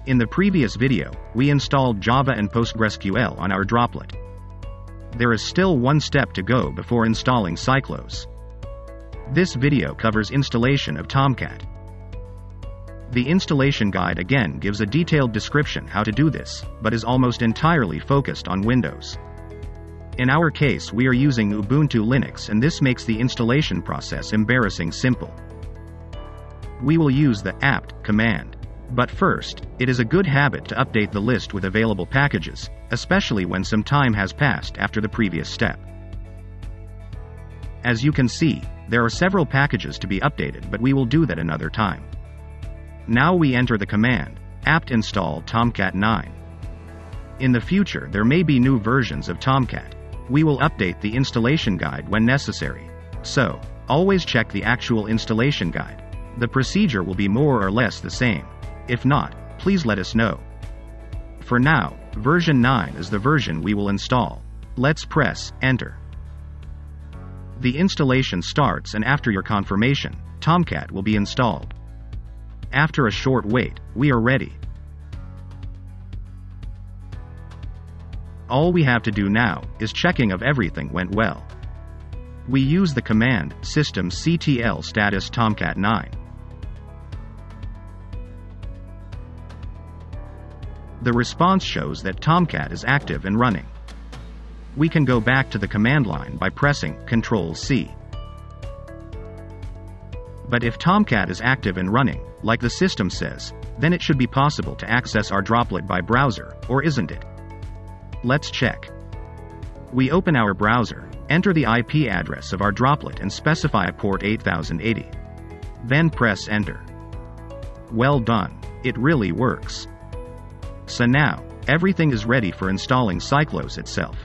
In the previous video, we installed Java and PostgreSQL on our droplet. There is still one step to go before installing Cyclos. This video covers installation of TomCat. The installation guide again gives a detailed description how to do this, but is almost entirely focused on Windows. In our case, we are using Ubuntu Linux, and this makes the installation process embarrassing simple. We will use the apt command. But first, it is a good habit to update the list with available packages, especially when some time has passed after the previous step. As you can see, there are several packages to be updated, but we will do that another time. Now we enter the command, apt install TomCat 9. In the future there may be new versions of TomCat. We will update the installation guide when necessary. So, always check the actual installation guide. The procedure will be more or less the same. If not, please let us know. For now, version 9 is the version we will install. Let's press enter. The installation starts, and after your confirmation, TomCat will be installed. After a short wait, we are ready. All we have to do now is checking if everything went well. We use the command systemctl status TomCat 9. The response shows that TomCat is active and running. We can go back to the command line by pressing Ctrl+C. But if TomCat is active and running, like the system says, then it should be possible to access our droplet by browser, or isn't it? Let's check. We open our browser, enter the IP address of our droplet and specify port 8080. Then press enter. Well done, it really works. So now, everything is ready for installing Cyclos itself.